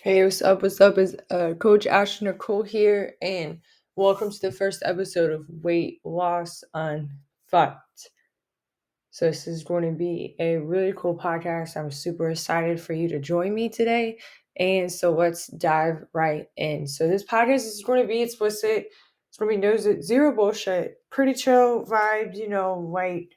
Hey, what's up? What's up? Is Coach Ashton Nicole here, and welcome to the first episode of Weight Loss Unfucked. So this is going to be a really cool podcast. I'm super excited for you to join me today, and so let's dive right in. So this podcast is going to be explicit. It's going to be zero bullshit, pretty chill vibes. Like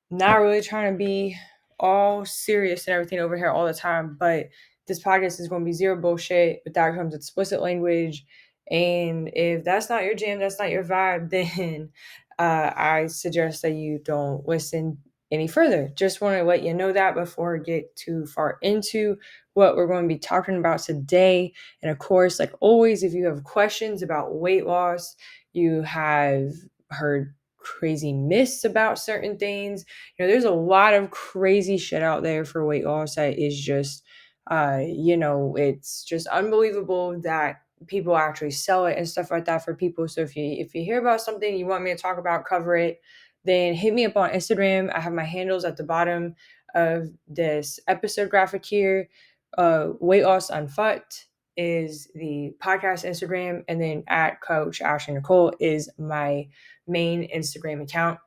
not really trying to be all serious and everything over here all the time, but this podcast is going to be zero bullshit. With that comes explicit language. And if that's not your jam, that's not your vibe, then I suggest that you don't listen any further. Just want to let you know that before we get too far into what we're going to be talking about today. And of course, like always, if you have questions about weight loss, you have heard crazy myths about certain things, there's a lot of crazy shit out there for weight loss that is just it's just unbelievable that people actually sell it and stuff like that for people. So if you hear about something you want me to talk about, cover it, then hit me up on Instagram. I have my handles at the bottom of this episode graphic here. Weight Loss Unfucked is the podcast Instagram, and then at Coach Ashley Nicole is my main Instagram account.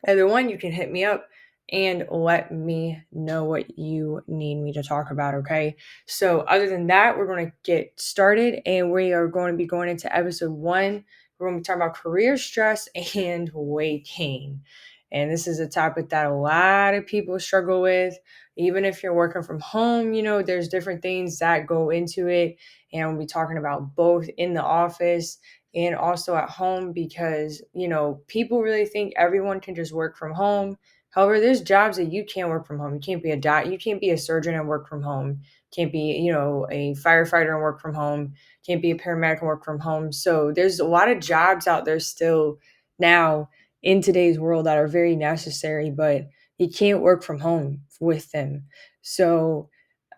Either one, you can hit me up and let me know what you need me to talk about, okay? So, other than that, we're going to get started and we are going to be going into episode 1. We're going to be talking about career stress and weight gain. And this is a topic that a lot of people struggle with. Even if you're working from home, there's different things that go into it. And we'll be talking about both in the office and also at home because, people really think everyone can just work from home. However, there's jobs that you can't work from home. You can't be you can't be a surgeon and work from home. Can't be, a firefighter and work from home. Can't be a paramedic and work from home. So there's a lot of jobs out there still now in today's world that are very necessary, but you can't work from home with them. So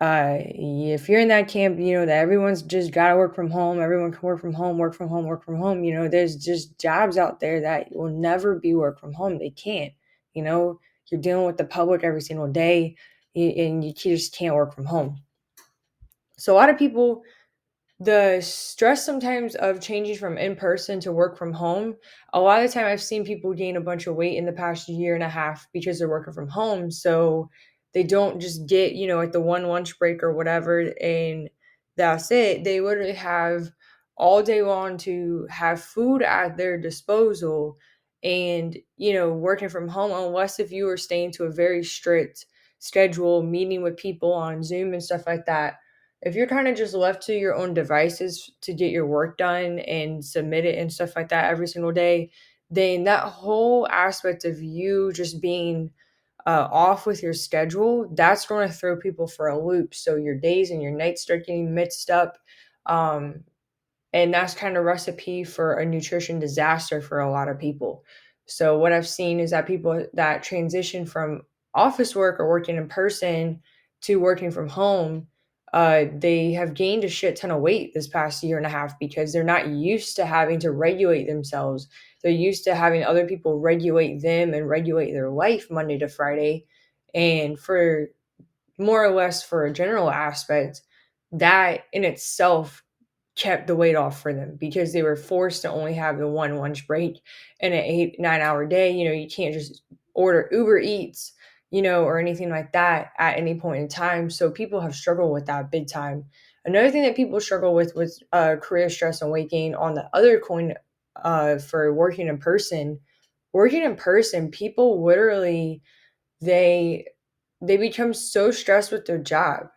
if you're in that camp, that everyone's just got to work from home, everyone can work from home, work from home, work from home. There's just jobs out there that will never be work from home. They can't. You're dealing with the public every single day, and you just can't work from home. So a lot of people, the stress sometimes of changing from in person to work from home, a lot of the time I've seen people gain a bunch of weight in the past year and a half because they're working from home. So they don't just get, like the one lunch break or whatever, and that's it. They literally have all day long to have food at their disposal and, working from home, unless if you are staying to a very strict schedule, meeting with people on Zoom and stuff like that. If you're kind of just left to your own devices to get your work done and submit it and stuff like that every single day, then that whole aspect of you just being off with your schedule, that's going to throw people for a loop. So your days and your nights start getting mixed up. Um, and that's kind of recipe for a nutrition disaster for a lot of people. So what I've seen is that people that transition from office work or working in person to working from home, they have gained a shit ton of weight this past year and a half because they're not used to having to regulate themselves. They're used to having other people regulate them and regulate their life Monday to Friday. And for more or less for a general aspect, that in itself kept the weight off for them because they were forced to only have the one lunch break in an 8-9 hour day. You can't just order Uber Eats, or anything like that at any point in time. So people have struggled with that big time. Another thing that people struggle with career stress and weight gain on the other coin, for working in person, people literally, they they become so stressed with their job,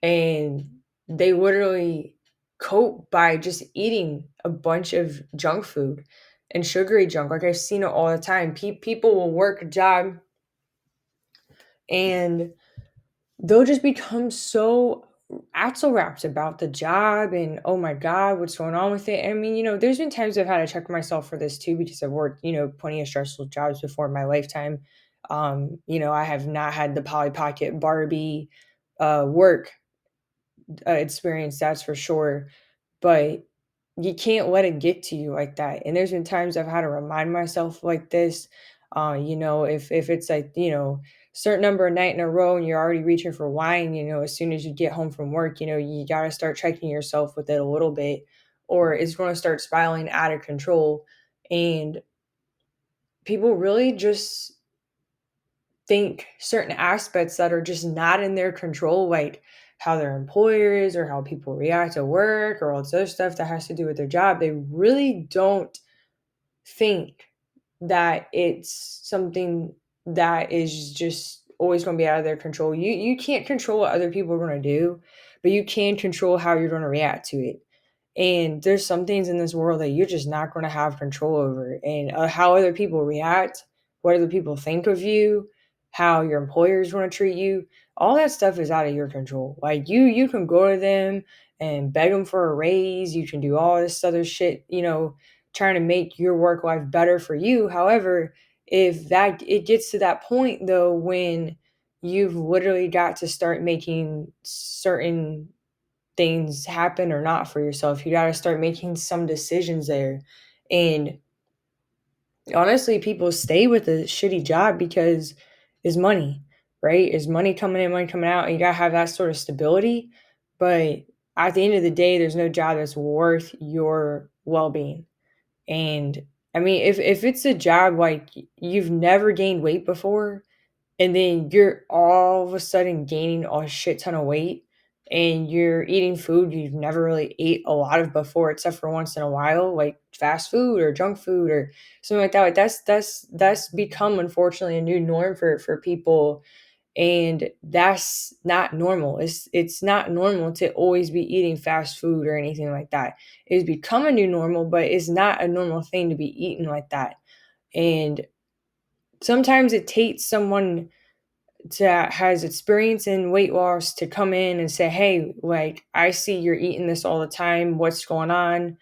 and they literally cope by just eating a bunch of junk food and sugary junk. Like I've seen it all the time. People will work a job and they'll just become so axle wrapped about the job and oh my god, what's going on with it. I mean, there's been times I've had to check myself for this too because I've worked, plenty of stressful jobs before in my lifetime. I have not had the Polly Pocket Barbie work experience, that's for sure. But you can't let it get to you like that. And there's been times I've had to remind myself like this. If it's like, certain number of night in a row and you're already reaching for wine, as soon as you get home from work, you got to start checking yourself with it a little bit, or it's going to start spiraling out of control. And people really just think certain aspects that are just not in their control, like how their employer is or how people react to work or all this other stuff that has to do with their job. They really don't think that it's something that is just always going to be out of their control. You can't control what other people are going to do, but you can control how you're going to react to it. And there's some things in this world that you're just not going to have control over. And how other people react, what other people think of you, how your employers want to treat you, all that stuff is out of your control. Like you can go to them and beg them for a raise. You can do all this other shit, trying to make your work life better for you. However, if that it gets to that point though, when you've literally got to start making certain things happen or not for yourself. You got to start making some decisions there. And honestly, people stay with a shitty job because is money, right? Is money coming in, money coming out, and you got to have that sort of stability. But at the end of the day, there's no job that's worth your well-being. And I mean, if it's a job like you've never gained weight before, and then you're all of a sudden gaining a shit ton of weight, and you're eating food you've never really ate a lot of before except for once in a while, like fast food or junk food or something like that. Like that's become, unfortunately, a new norm for people. And that's not normal. It's not normal to always be eating fast food or anything like that. It's become a new normal, but it's not a normal thing to be eating like that. And sometimes it takes someone that has experience in weight loss to come in and say, hey, like, I see you're eating this all the time. What's going on?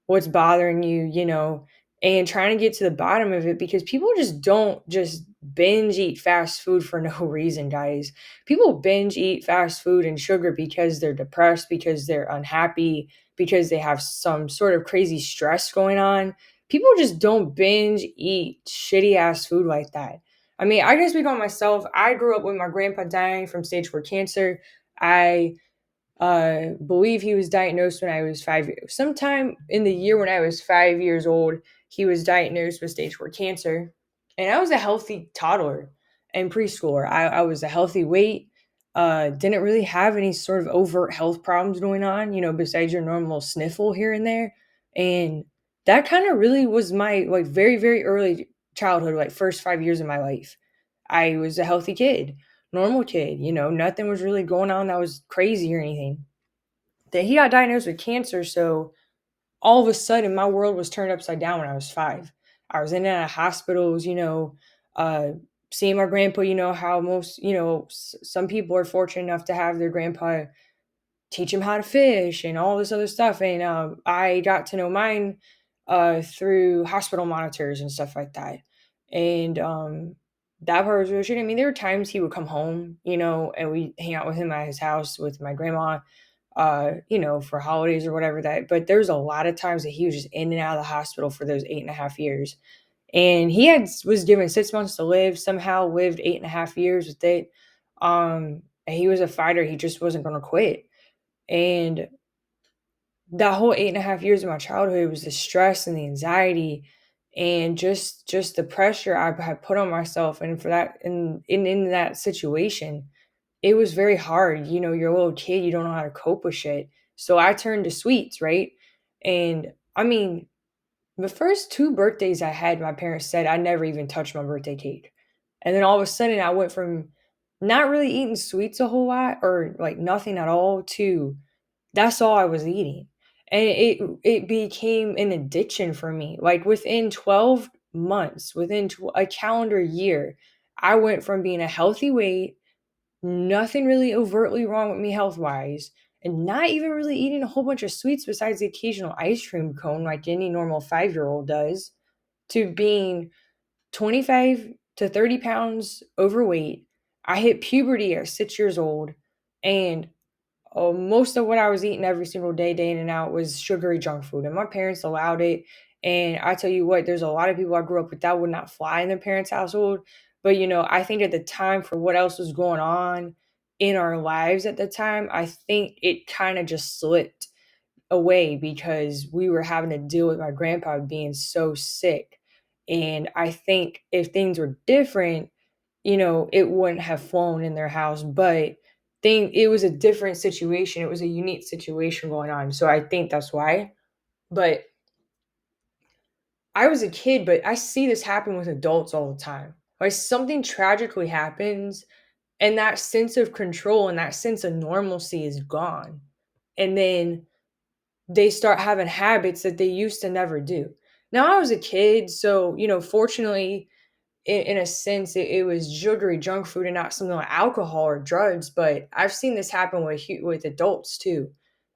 What's bothering you, and trying to get to the bottom of it, because people just don't just binge eat fast food for no reason, guys. People binge eat fast food and sugar because they're depressed, because they're unhappy, because they have some sort of crazy stress going on. People just don't binge eat shitty ass food like that. I mean, I can speak on myself. I grew up with my grandpa dying from stage 4 cancer. I believe he was diagnosed when I was 5 years. Sometime in the year when I was 5 years old, he was diagnosed with stage 4 cancer. And I was a healthy toddler and preschooler. I was a healthy weight, didn't really have any sort of overt health problems going on, besides your normal sniffle here and there. And that kind of really was my like very, very early childhood, like first 5 years of my life. I was a healthy kid, normal kid, nothing was really going on that was crazy or anything. That he got diagnosed with cancer, so all of a sudden my world was turned upside down when I was 5. I was in and out of hospitals, uh, seeing my grandpa, how most, some people are fortunate enough to have their grandpa teach him how to fish and all this other stuff. And I got to know mine through hospital monitors and stuff like that. And that part was really shitty. I mean, there were times he would come home, and we hang out with him at his house with my grandma, for holidays or whatever that. But there's a lot of times that he was just in and out of the hospital for those 8.5 years. And he was given 6 months to live, somehow lived 8.5 years with it. And he was a fighter. He just wasn't going to quit. And that whole 8.5 years of my childhood was the stress and the anxiety and just the pressure I had put on myself. And for that, and in that situation, it was very hard. You're a little kid, you don't know how to cope with shit. So I turned to sweets, right? And I mean, the first 2 birthdays I had, my parents said I never even touched my birthday cake. And then all of a sudden I went from not really eating sweets a whole lot or like nothing at all to that's all I was eating. And it became an addiction for me. Like within 12 months, within a calendar year, I went from being a healthy weight, nothing really overtly wrong with me health-wise, and not even really eating a whole bunch of sweets besides the occasional ice cream cone like any normal 5-year-old does, to being 25 to 30 pounds overweight. I hit puberty at 6 years old, and most of what I was eating every single day, day in and out, was sugary junk food, and my parents allowed it. And I tell you what, there's a lot of people I grew up with that would not fly in their parents' household, But, I think at the time for what else was going on in our lives at the time, I think it kind of just slipped away because we were having to deal with my grandpa being so sick. And I think if things were different, it wouldn't have flown in their house. But it was a different situation. It was a unique situation going on. So I think that's why. But I was a kid, but I see this happen with adults all the time. Like something tragically happens and that sense of control and that sense of normalcy is gone. And then they start having habits that they used to never do. Now I was a kid, so fortunately, in a sense, it was sugary junk food and not something like alcohol or drugs. But I've seen this happen with adults too,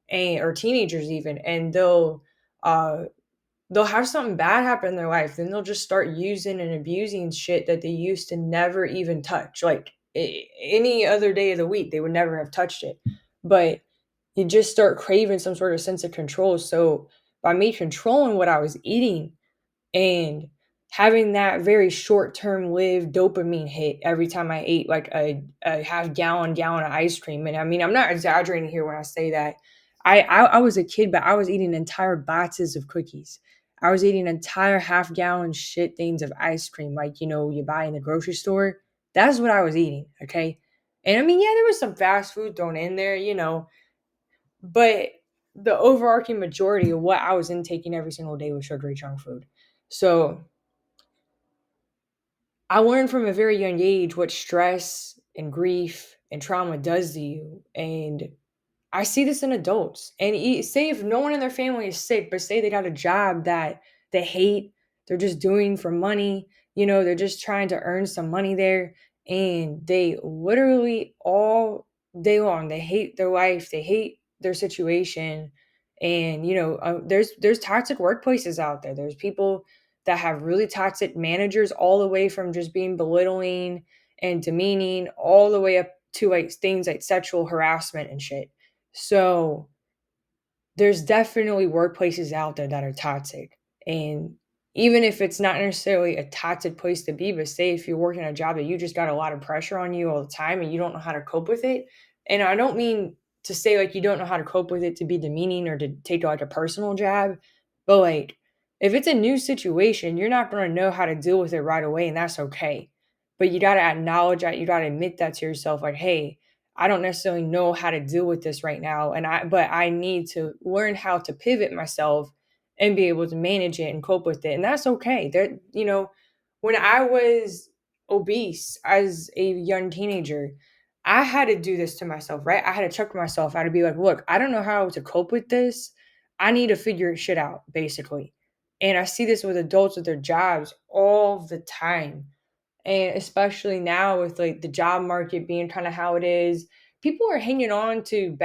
and or teenagers even, and uh they'll have something bad happen in their life, then they'll just start using and abusing shit that they used to never even touch. Like any other day of the week, they would never have touched it, but you just start craving some sort of sense of control. So by me controlling what I was eating and having that very short-term lived dopamine hit every time I ate like a half gallon of ice cream. And I mean, I'm not exaggerating here when I say that. I was a kid, but I was eating entire boxes of cookies. I was eating entire half gallon shit things of ice cream, like you buy in the grocery store. That's what I was eating. Okay. And I mean, yeah, there was some fast food thrown in there, but the overarching majority of what I was intaking every single day was sugary junk food. So I learned from a very young age what stress and grief and trauma does to you. And I see this in adults. And say if no one in their family is sick, but say they got a job that they hate, they're just doing for money, they're just trying to earn some money there. And they literally all day long, they hate their life, they hate their situation. And, there's toxic workplaces out there. There's people that have really toxic managers, all the way from just being belittling and demeaning, all the way up to like things like sexual harassment and shit. So there's definitely workplaces out there that are toxic. And even if it's not necessarily a toxic place to be, but say if you're working a job that you just got a lot of pressure on you all the time and you don't know how to cope with it. And I don't mean to say like you don't know how to cope with it to be demeaning or to take like a personal jab, but like if it's a new situation, you're not going to know how to deal with it right away. And that's okay. But you got to acknowledge that, you got to admit that to yourself, like, hey, I don't necessarily know how to deal with this right now. But I need to learn how to pivot myself and be able to manage it and cope with it. And that's okay. When I was obese as a young teenager, I had to do this to myself, right? I had to check myself. I had to be like, look, I don't know how to cope with this. I need to figure shit out, basically. And I see this with adults with their jobs all the time, and especially now with like the job market being kind of how it is, people are hanging on to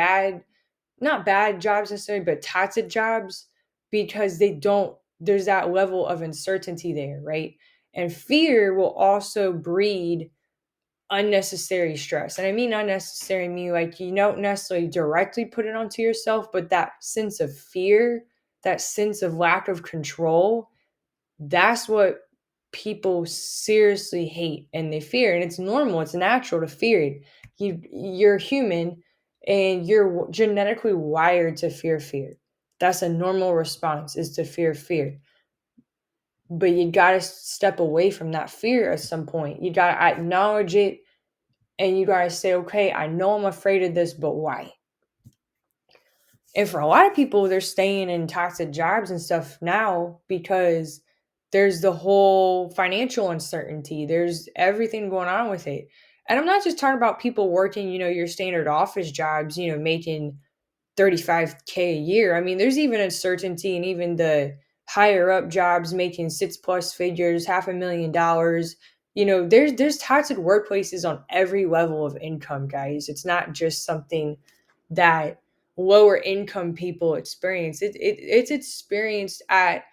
not bad jobs necessarily, but toxic jobs because they don't, there's that level of uncertainty there, right? And fear will also breed unnecessary stress. And I mean unnecessary, mean like you don't necessarily directly put it onto yourself, but that sense of fear, that sense of lack of control, that's what people seriously hate and they fear. And it's normal, it's natural to fear it. You're human and you're genetically wired to fear. That's a normal response, is to fear. But you got to step away from that fear at some point. You got to acknowledge it and you got to say, okay, I know I'm afraid of this, but why? And for a lot of people, they're staying in toxic jobs and stuff now because there's the whole financial uncertainty. There's everything going on with it. And I'm not just talking about people working, your standard office jobs, making 35K a year. I mean, there's even uncertainty in even the higher up jobs making six plus figures, $500,000. There's toxic workplaces on every level of income, guys. It's not just something that lower income people experience. It's experienced at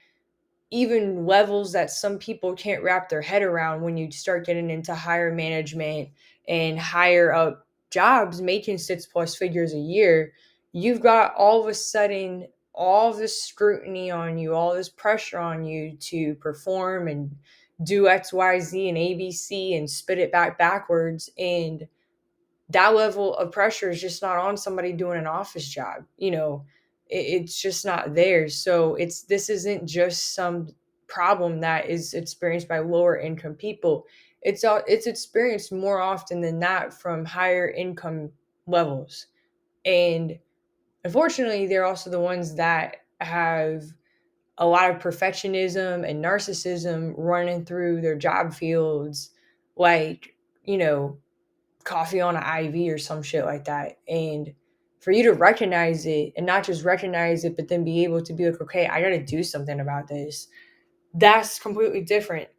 even levels that some people can't wrap their head around when you start getting into higher management and higher up jobs making six plus figures a year. You've got all of a sudden all this scrutiny on you, all this pressure on you to perform and do XYZ and ABC and spit it backwards. And that level of pressure is just not on somebody doing an office job. It's just not there. So this isn't just some problem that is experienced by lower income people. It's experienced more often than not from higher income levels. And unfortunately, they're also the ones that have a lot of perfectionism and narcissism running through their job fields, like, coffee on an IV or some shit like that. And for you to recognize it, and not just recognize it, but then be able to be like, okay, I got to do something about this. That's completely different.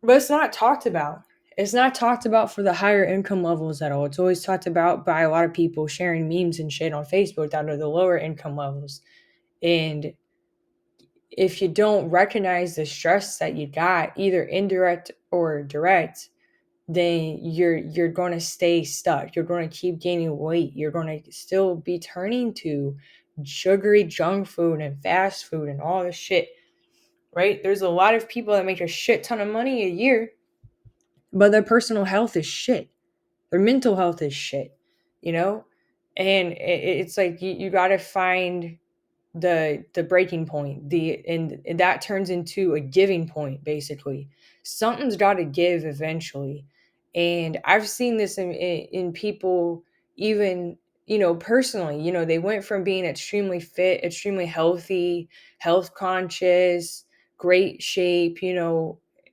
But it's not talked about. It's not talked about for the higher income levels at all. It's always talked about by a lot of people sharing memes and shit on Facebook that are the lower income levels. And if you don't recognize the stress that you got, either indirect or direct, then you're going to stay stuck. You're going to keep gaining weight. You're going to still be turning to sugary junk food and fast food and all this shit, right? There's a lot of people that make a shit ton of money a year, but their personal health is shit. Their mental health is shit, you know? And it's like you got to find the breaking point, and that turns into a giving point. Basically, something's got to give eventually. And I've seen this in people, even, personally. They went from being extremely fit, extremely healthy, health conscious, great shape,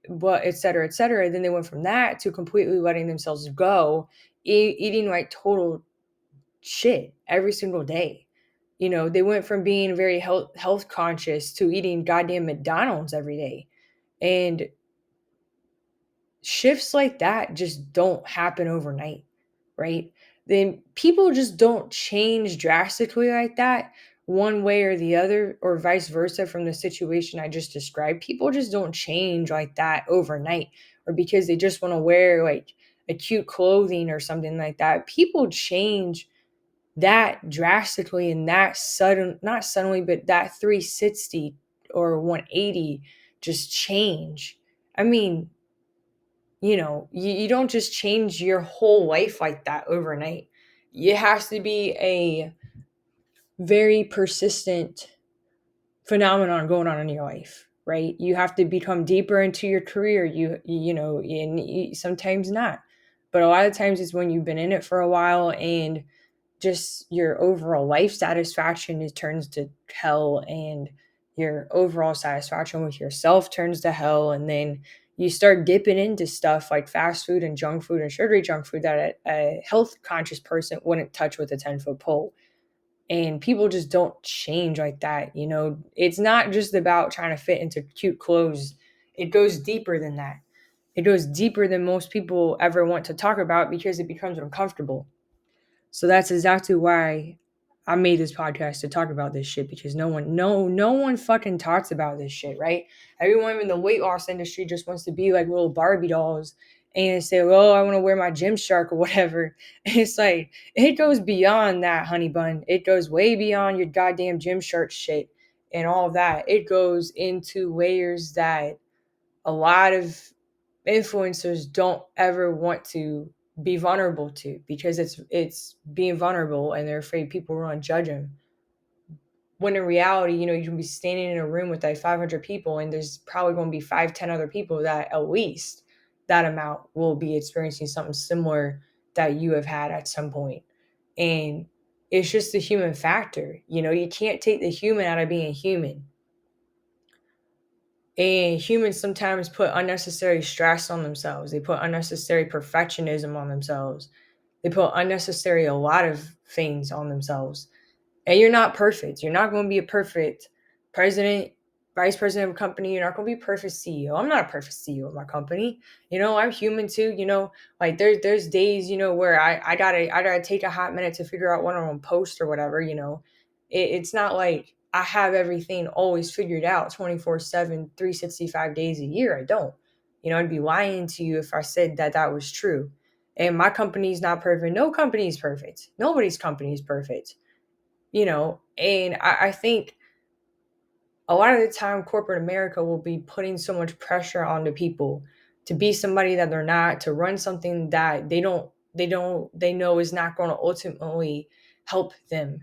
but et cetera, et cetera. Then they went from that to completely letting themselves go, eating like total shit every single day. They went from being very health conscious to eating goddamn McDonald's every day. And shifts like that just don't happen overnight, right? Then people just don't change drastically like that, one way or the other, or vice versa from the situation I just described. People just don't change like that overnight, or because they just want to wear like a cute clothing or something like that. People change that drastically and that sudden, not suddenly, but that 360 or 180 just change. I mean, you don't just change your whole life like that overnight. It has to be a very persistent phenomenon going on in your life, right? You have to become deeper into your career. And sometimes not, but a lot of times it's when you've been in it for a while, and just your overall life satisfaction turns to hell, and your overall satisfaction with yourself turns to hell. And then you start dipping into stuff like fast food and junk food and sugary junk food that a health conscious person wouldn't touch with a 10-foot pole. And people just don't change like that. It's not just about trying to fit into cute clothes. It goes deeper than that. It goes deeper than most people ever want to talk about, because it becomes uncomfortable. So that's exactly why I made this podcast, to talk about this shit, because no one fucking talks about this shit, right? Everyone in the weight loss industry just wants to be like little Barbie dolls and say, "Oh, I want to wear my Gymshark or whatever." And it's like, it goes beyond that, honey bun. It goes way beyond your goddamn Gymshark shit and all of that. It goes into layers that a lot of influencers don't ever want to be vulnerable to, because it's being vulnerable and they're afraid people are going to judge them. When in reality, you can be standing in a room with like 500 people, and there's probably going to be 5-10 other people that at least that amount will be experiencing something similar that you have had at some point. And it's just the human factor. You can't take the human out of being human. And humans sometimes put unnecessary stress on themselves. They put unnecessary perfectionism on themselves. They put unnecessary a lot of things on themselves. And you're not perfect. You're not going to be a perfect president, vice president of a company. You're not going to be a perfect CEO. I'm not a perfect CEO of my company. I'm human too. Like there's days, where I gotta take a hot minute to figure out what I'm gonna post or whatever. It's not like I have everything always figured out 24/7, 365 days a year. I don't. I'd be lying to you if I said that was true. And my company's not perfect. No company is perfect. Nobody's company is perfect. And I think a lot of the time corporate America will be putting so much pressure onto people to be somebody that they're not, to run something that they know is not going to ultimately help them.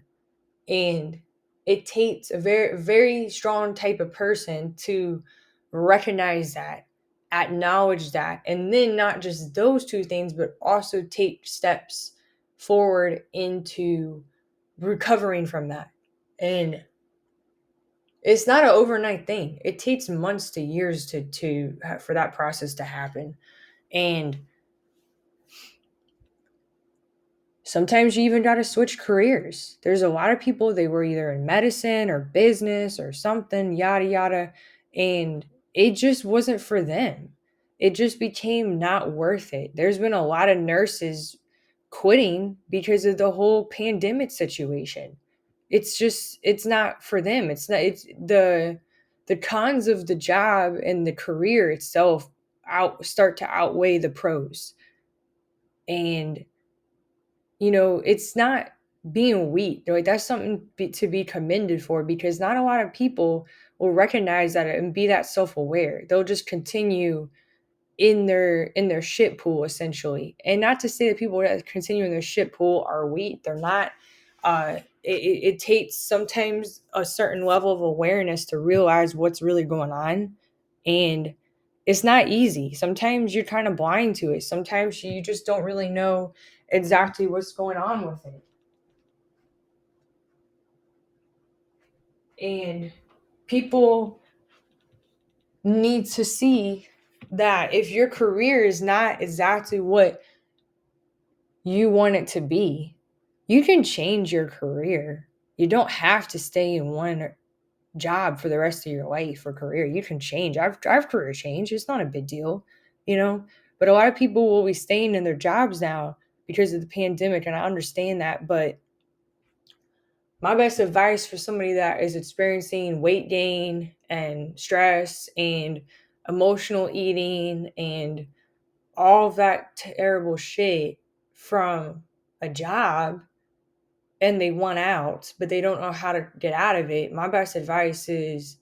And it takes a very, very strong type of person to recognize that, acknowledge that, and then not just those two things, but also take steps forward into recovering from that. And it's not an overnight thing. It takes months to years to for that process to happen. And sometimes you even got to switch careers. There's a lot of people, they were either in medicine or business or something, yada, yada. And it just wasn't for them. It just became not worth it. There's been a lot of nurses quitting because of the whole pandemic situation. It's not for them. It's the cons of the job and the career itself start to outweigh the pros. And it's not being weak. Like, that's something to be commended for, because not a lot of people will recognize that and be that self-aware. They'll just continue in their shit pool, essentially. And not to say that people that continue in their shit pool are weak. They're not. It takes sometimes a certain level of awareness to realize what's really going on. And it's not easy. Sometimes you're kind of blind to it. Sometimes you just don't really know exactly what's going on with it. And people need to see that if your career is not exactly what you want it to be, you can change your career. You don't have to stay in one job for the rest of your life or career. You can change. I've career change. It's not a big deal, you know. But a lot of people will be staying in their jobs now because of the pandemic, and I understand that. But my best advice for somebody that is experiencing weight gain and stress and emotional eating and all of that terrible shit from a job, and they want out, but they don't know how to get out of it, my best advice is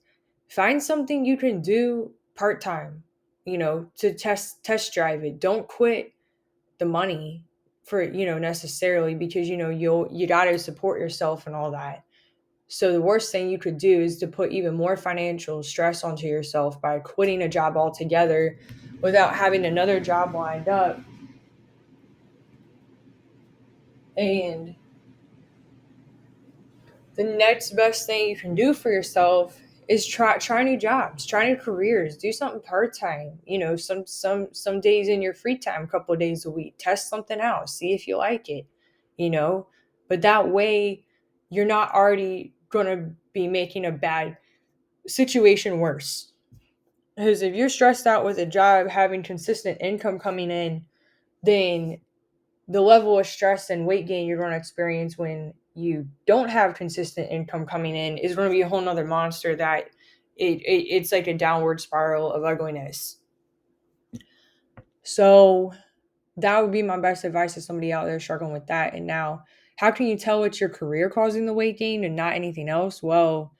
find something you can do part-time, to test drive it. Don't quit the money for, necessarily, because, you got to support yourself and all that. So the worst thing you could do is to put even more financial stress onto yourself by quitting a job altogether without having another job lined up. And the next best thing you can do for yourself is try new jobs, try new careers, do something part-time, some days in your free time, a couple of days a week, test something out, see if you like it, you know but that way you're not already going to be making a bad situation worse. Because if you're stressed out with a job having consistent income coming in, then the level of stress and weight gain you're going to experience when you don't have consistent income coming in is going to be a whole nother monster that it's like a downward spiral of ugliness. So that would be my best advice to somebody out there struggling with that. And now, how can you tell it's your career causing the weight gain and not anything else? Well,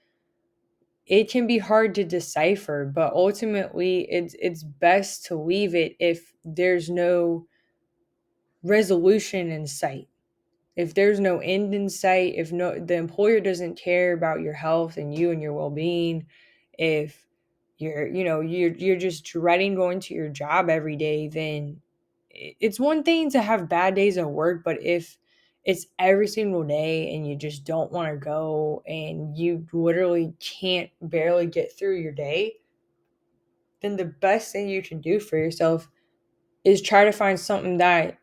it can be hard to decipher, but ultimately it's best to leave it if there's no resolution in sight. If there's no end in sight, if the employer doesn't care about your health and you and your well-being, if you're just dreading going to your job every day, then it's one thing to have bad days at work. But if it's every single day and you just don't want to go and you literally can't barely get through your day, then the best thing you can do for yourself is try to find something that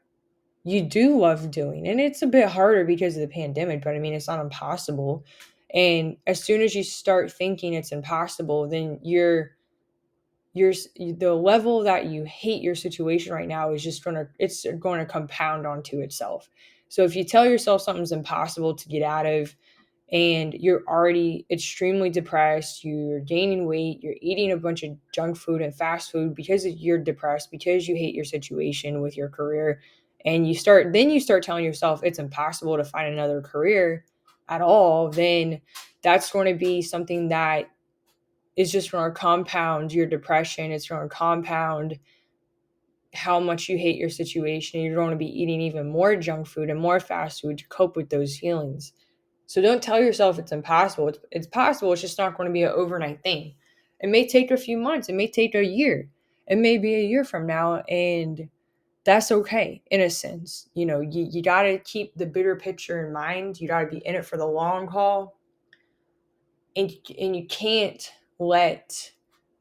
you do love doing. And it's a bit harder because of the pandemic, but I mean, it's not impossible. And as soon as you start thinking it's impossible, then the level that you hate your situation right now is just going to compound onto itself. So if you tell yourself something's impossible to get out of, and you're already extremely depressed, you're gaining weight, you're eating a bunch of junk food and fast food because you're depressed, because you hate your situation with your career, and you start telling yourself it's impossible to find another career at all, then that's going to be something that is just going to compound your depression. It's going to compound how much you hate your situation. You're going to be eating even more junk food and more fast food to cope with those feelings. So don't tell yourself it's impossible. It's possible. It's just not going to be an overnight thing. It may take a few months. It may take a year. It may be a year from now. And that's okay in a sense. You got to keep the bigger picture in mind. You got to be in it for the long haul. And you can't let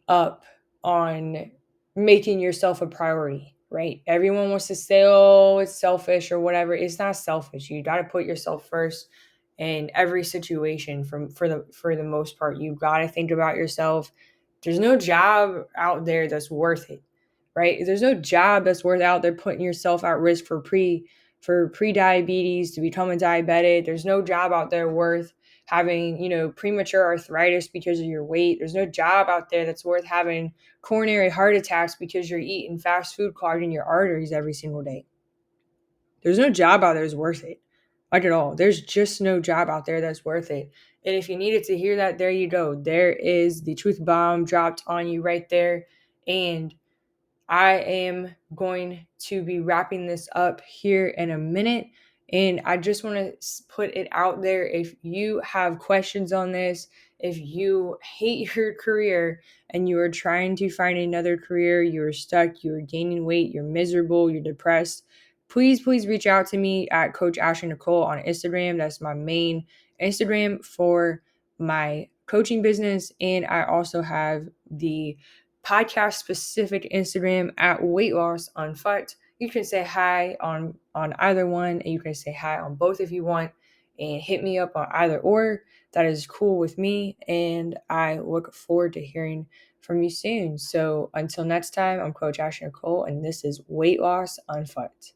up on making yourself a priority, right? Everyone wants to say, oh, it's selfish or whatever. It's not selfish. You got to put yourself first in every situation for the most part. You got to think about yourself. There's no job out there that's worth it, right? There's no job that's worth out there putting yourself at risk for pre-diabetes, to become a diabetic. There's no job out there worth having, premature arthritis because of your weight. There's no job out there that's worth having coronary heart attacks because you're eating fast food clogging your arteries every single day. There's no job out there that's worth it. Like at all. There's just no job out there that's worth it. And if you needed to hear that, there you go. There is the truth bomb dropped on you right there. And I am going to be wrapping this up here in a minute. And I just want to put it out there. If you have questions on this, if you hate your career and you are trying to find another career, you're stuck, you're gaining weight, you're miserable, you're depressed, please reach out to me at Coach Ashley Nicole on Instagram. That's my main Instagram for my coaching business. And I also have the podcast specific Instagram at Weight Loss Unfucked. You can say hi on either one, and you can say hi on both if you want, and hit me up on either or. That is cool with me, and I look forward to hearing from you soon. So until next time, I'm Coach Ashley Nicole, and this is Weight Loss Unfucked.